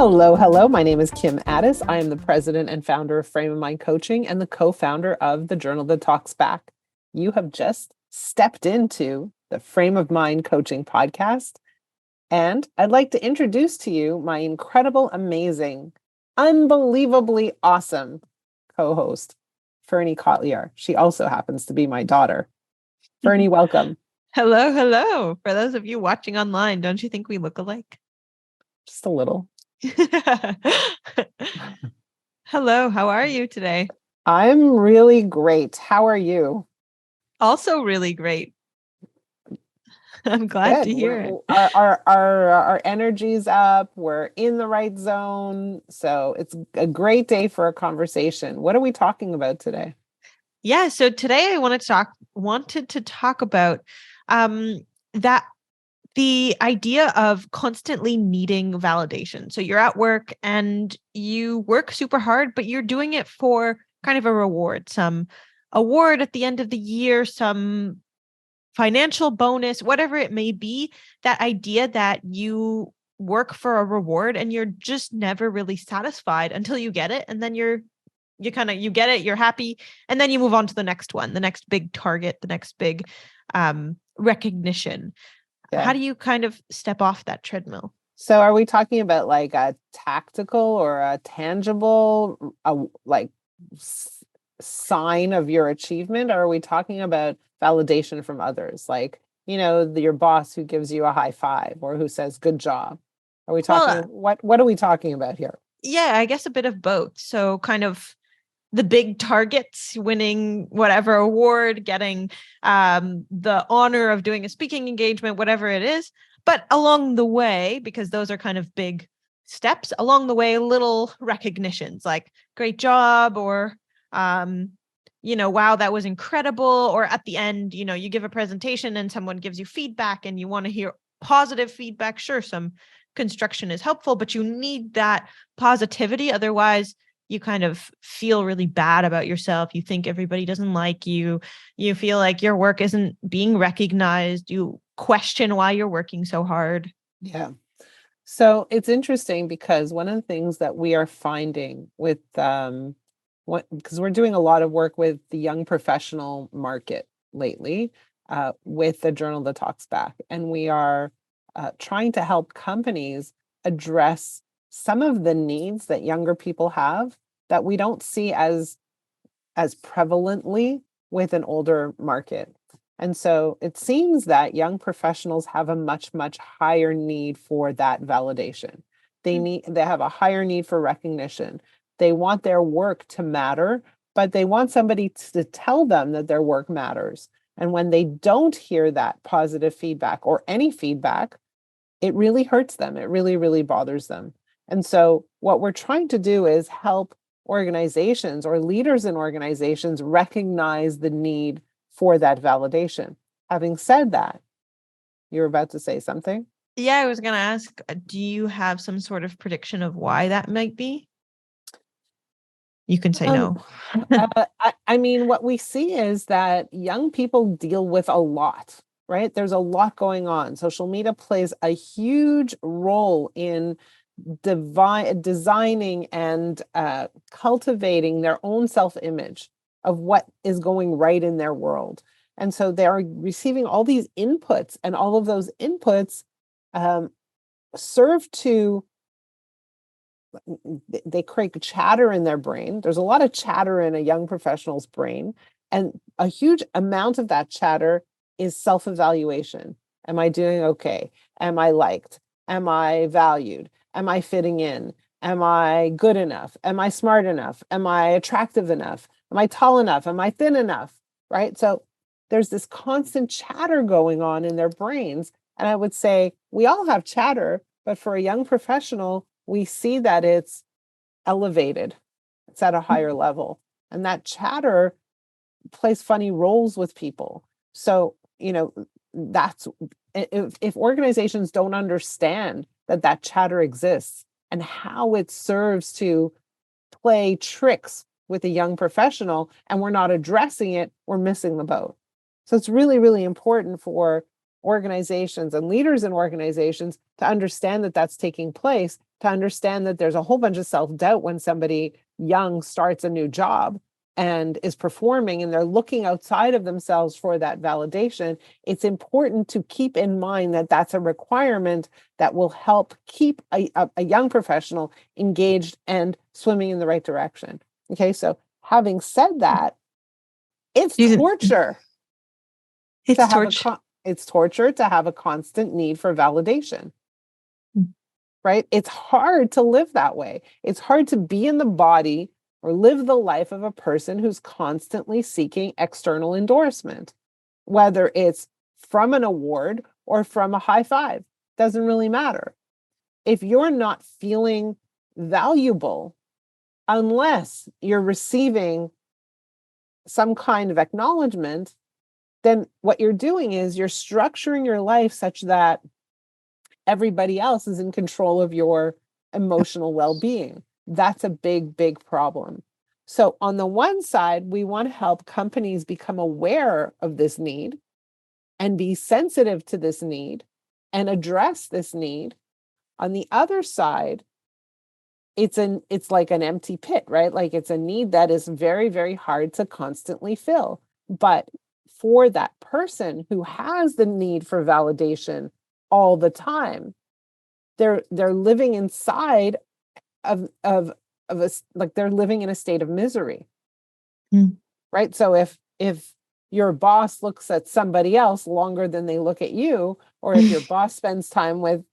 Hello, hello. My name is Kim Addis. I am the president and founder of Frame of Mind Coaching and the co-founder of the journal that talks back. You have just stepped into the Frame of Mind Coaching podcast, and I'd like to introduce to you my incredible, amazing, unbelievably awesome co-host, Fernekotlyar. She also happens to be my daughter. Fernie, welcome. Hello, hello. For those of you watching online, don't you think we look alike? Just a little. Hello, how are you today? I'm really great. How are you? Also really great. I'm glad to hear it. Our energy's up. We're in the right zone. So it's a great day for a conversation. What are we talking about today? Yeah, so today I wanted to talk about that the idea of constantly needing validation. So you're at work and you work super hard, but you're doing it for kind of a reward, some award at the end of the year, some financial bonus, whatever it may be. That idea that you work for a reward and you're just never really satisfied until you get it. And then you get it, you're happy, and then you move on to the next one, the next big target, the next big recognition. Yeah. How do you kind of step off that treadmill? So are we talking about like a tactical or a tangible sign of your achievement? Or are we talking about validation from others? Like, your boss who gives you a high five or who says, good job. Are we talking, what are we talking about here? Yeah, I guess a bit of both. So kind of the big targets, winning whatever award, getting the honor of doing a speaking engagement, whatever it is. But along the way, because those are kind of big steps, along the way, little recognitions like great job or, wow, that was incredible. Or at the end, you give a presentation and someone gives you feedback and you want to hear positive feedback. Sure, some construction is helpful, but you need that positivity. Otherwise, you kind of feel really bad about yourself. You think everybody doesn't like you. You feel like your work isn't being recognized. You question why you're working so hard. Yeah. So it's interesting because one of the things that we are finding with, because we're doing a lot of work with the young professional market lately, with the journal that talks back, and we are trying to help companies address some of the needs that younger people have that we don't see as prevalently with an older market. And so it seems that young professionals have a much, much higher need for that validation. They have a higher need for recognition. They want their work to matter, but they want somebody to tell them that their work matters. And when they don't hear that positive feedback or any feedback, it really hurts them. It really, really bothers them. And so what we're trying to do is help organizations or leaders in organizations recognize the need for that validation. Having said that, you're about to say something? Yeah, I was going to ask, do you have some sort of prediction of why that might be? You can say no. I mean, what we see is that young people deal with a lot, right? There's a lot going on. Social media plays a huge role in designing and cultivating their own self-image of what is going right in their world. And so they're receiving all these inputs, and all of those inputs serve to, they create chatter in their brain. There's a lot of chatter in a young professional's brain, and a huge amount of that chatter is self-evaluation. Am I doing okay? Am I liked? Am I valued? Am I fitting in? Am I good enough? Am I smart enough? Am I attractive enough? Am I tall enough? Am I thin enough? Right? So there's this constant chatter going on in their brains. And I would say we all have chatter, but for a young professional, we see that it's elevated. It's at a higher level. And that chatter plays funny roles with people. So, that's, if organizations don't understand that chatter exists and how it serves to play tricks with a young professional, and we're not addressing it, we're missing the boat. So it's really, really important for organizations and leaders in organizations to understand that that's taking place, to understand that there's a whole bunch of self-doubt when somebody young starts a new job and is performing and they're looking outside of themselves for that validation. It's important to keep in mind that that's a requirement that will help keep a young professional engaged and swimming in the right direction. Okay, so having said that, it's torture It's torture. It's torture to have a constant need for validation. Right? It's hard to live that way. It's hard to be in the body or live the life of a person who's constantly seeking external endorsement, whether it's from an award or from a high five. Doesn't really matter. If you're not feeling valuable, unless you're receiving some kind of acknowledgement, then what you're doing is you're structuring your life such that everybody else is in control of your emotional well-being. That's a big, big problem. So on the one side, we want to help companies become aware of this need and be sensitive to this need and address this need. On the other side, it's like an empty pit, right? Like it's a need that is very, very hard to constantly fill. But for that person who has the need for validation all the time, they're living inside of a, like they're living in a state of misery. Right? So if your boss looks at somebody else longer than they look at you, or if your boss spends time with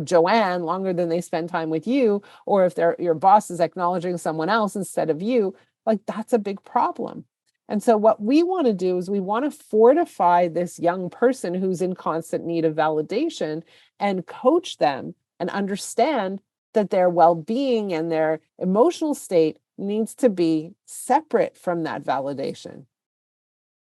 Joanne longer than they spend time with you, or if your boss is acknowledging someone else instead of you, like that's a big problem. And so what we want to do is we want to fortify this young person who's in constant need of validation and coach them and understand that their well-being and their emotional state needs to be separate from that validation,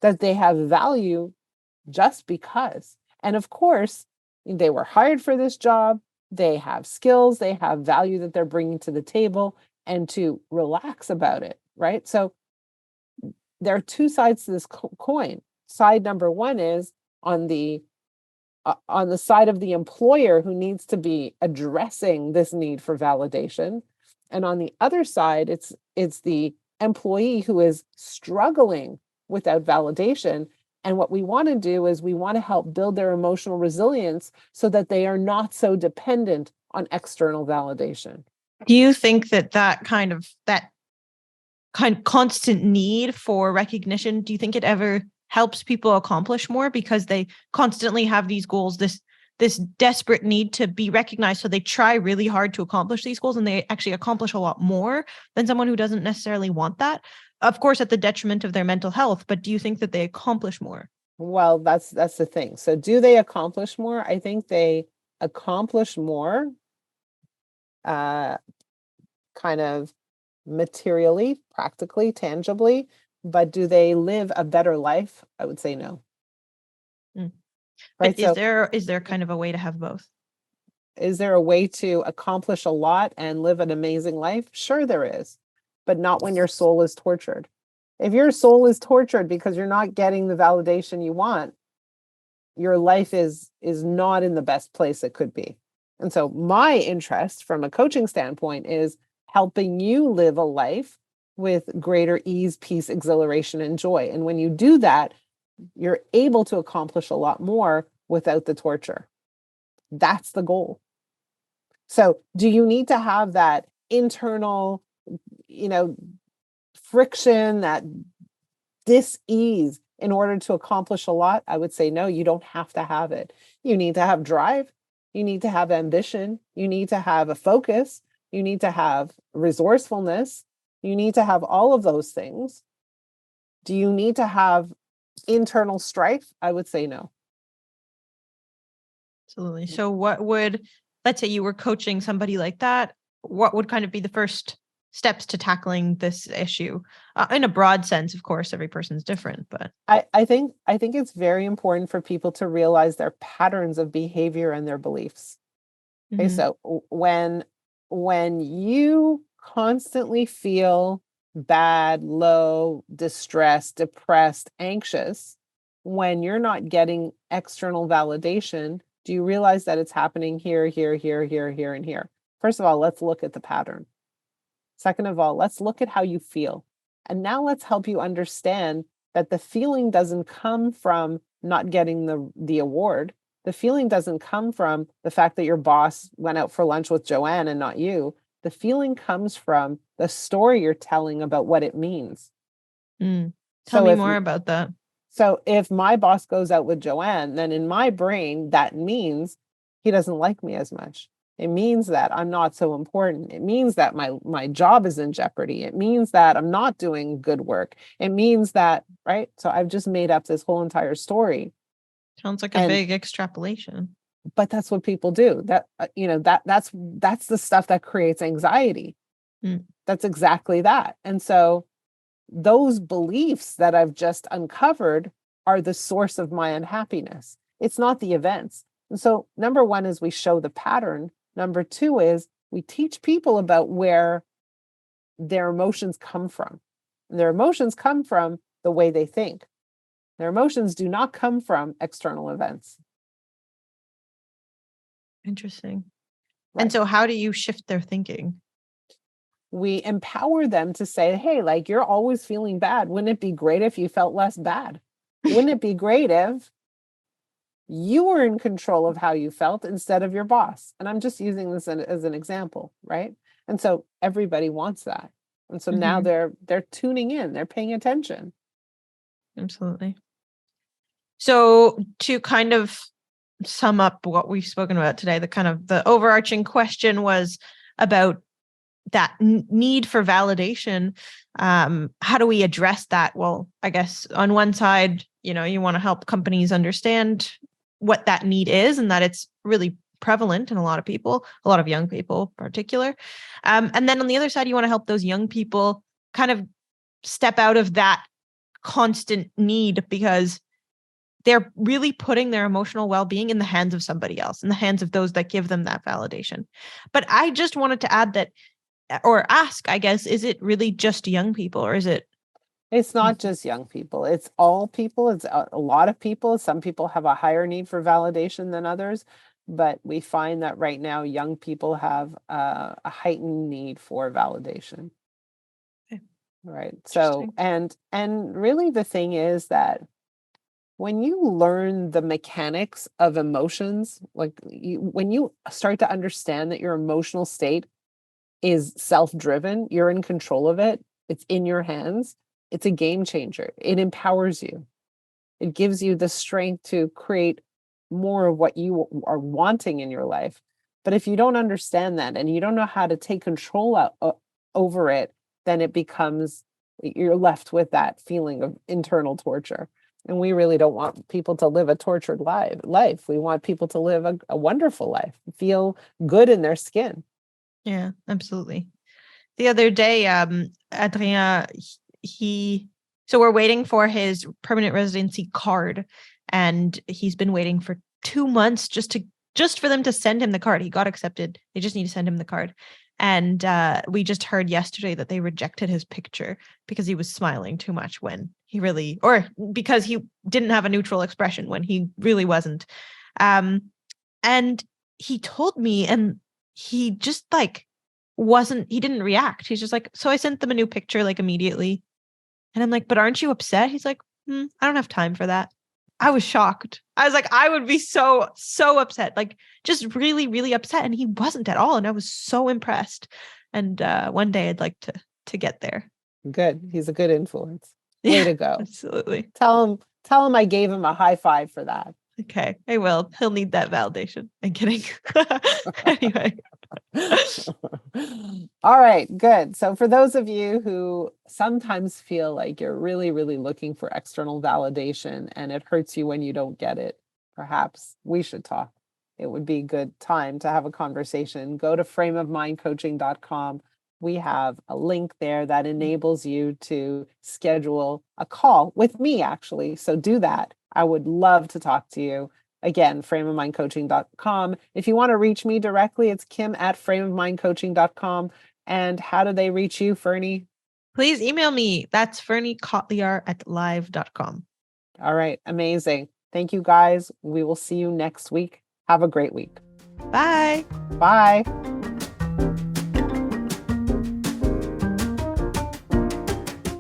that they have value just because. And of course, they were hired for this job. They have skills, they have value that they're bringing to the table, and to relax about it, right? So there are two sides to this coin. Side number one is on the side of the employer who needs to be addressing this need for validation. And on the other side, it's the employee who is struggling without validation. And what we want to do is we want to help build their emotional resilience so that they are not so dependent on external validation. Do you think that kind of constant need for recognition, do you think it ever helps people accomplish more because they constantly have these goals, this desperate need to be recognized, so they try really hard to accomplish these goals and they actually accomplish a lot more than someone who doesn't necessarily want that? Of course, at the detriment of their mental health, but do you think that they accomplish more? Well, that's the thing. So do they accomplish more? I think they accomplish more kind of materially, practically, tangibly, but do they live a better life? I would say no. Right. But is there kind of a way to have both? Is there a way to accomplish a lot and live an amazing life? Sure there is, but not when your soul is tortured. If your soul is tortured because you're not getting the validation you want, your life is not in the best place it could be. And so my interest from a coaching standpoint is helping you live a life with greater ease, peace, exhilaration, and joy. And when you do that, you're able to accomplish a lot more without the torture. That's the goal. So do you need to have that internal, friction, that dis-ease in order to accomplish a lot? I would say no, you don't have to have it. You need to have drive. You need to have ambition. You need to have a focus. You need to have resourcefulness. You need to have all of those things. Do you need to have internal strife? I would say no. Absolutely. So let's say you were coaching somebody like that, what would kind of be the first steps to tackling this issue? In a broad sense, of course, every person's different, but I think it's very important for people to realize their patterns of behavior and their beliefs. Okay, so when you constantly feel bad, low, distressed, depressed, anxious, when you're not getting external validation, do you realize that it's happening here, here, here, here, here, and here? First of all, let's look at the pattern. Second of all, let's look at how you feel. And now let's help you understand that the feeling doesn't come from not getting the award. The feeling doesn't come from the fact that your boss went out for lunch with Joanne and not you. The feeling comes from the story you're telling about what it means. Tell me more about that. So if my boss goes out with Joanne, then in my brain, that means he doesn't like me as much. It means that I'm not so important. It means that my job is in jeopardy. It means that I'm not doing good work. It means that, right? So I've just made up this whole entire story. Sounds like a big extrapolation. But that's what people do. That that's the stuff that creates anxiety. That's exactly that. And so those beliefs that I've just uncovered are the source of my unhappiness. It's not the events. And so number one is we show the pattern. Number two is we teach people about where their emotions come from. And their emotions come from the way they think. Their emotions do not come from external events. Interesting. Right. And so how do you shift their thinking? We empower them to say, hey, like, you're always feeling bad. Wouldn't it be great if you felt less bad? Wouldn't it be great if you were in control of how you felt instead of your boss? And I'm just using this as an example, right? And so everybody wants that. And so now they're tuning in, they're paying attention. Absolutely. So to kind of sum up what we've spoken about today, the overarching question was about that need for validation. How do we address that? Well, I guess on one side, you want to help companies understand what that need is and that it's really prevalent in a lot of people, a lot of young people in particular. And then on the other side, you want to help those young people kind of step out of that constant need, because they're really putting their emotional well-being in the hands of somebody else, in the hands of those that give them that validation. But I just wanted to add that, or ask, I guess, is it really just young people, or is it? It's not just young people. It's all people. It's a lot of people. Some people have a higher need for validation than others, but we find that right now young people have a heightened need for validation. Okay. Right. So, and really the thing is that when you learn the mechanics of emotions, like when you start to understand that your emotional state is self-driven, you're in control of it, it's in your hands, it's a game changer. It empowers you. It gives you the strength to create more of what you are wanting in your life. But if you don't understand that and you don't know how to take control over it, then you're left with that feeling of internal torture. And we really don't want people to live a tortured life. We want people to live a wonderful life, feel good in their skin. Yeah, absolutely. The other day, Adrien, so we're waiting for his permanent residency card, and he's been waiting for 2 months just for them to send him the card. He got accepted. They just need to send him the card. And we just heard yesterday that they rejected his picture because he was smiling too much when he really, or because he didn't have a neutral expression when he really wasn't. And he told me, and he just he didn't react. He's just like, so I sent them a new picture immediately. And I'm like, but aren't you upset? He's like, I don't have time for that. I was shocked. I was like, I would be so upset, just really, really upset. And he wasn't at all. And I was so impressed. And one day I'd like to get there. Good. He's a good influence. Way to go. Absolutely. Tell him I gave him a high five for that. Okay, I will. He'll need that validation. I'm kidding. Anyway. All right, good. So for those of you who sometimes feel like you're really, really looking for external validation and it hurts you when you don't get it, perhaps we should talk. It would be a good time to have a conversation. Go to frameofmindcoaching.com. We have a link there that enables you to schedule a call with me, actually. So do that. I would love to talk to you. Again, frameofmindcoaching.com. If you want to reach me directly, it's kim@frameofmindcoaching.com. And how do they reach you, Fernie? Please email me. That's fernekotlyar@live.com. All right. Amazing. Thank you guys. We will see you next week. Have a great week. Bye. Bye.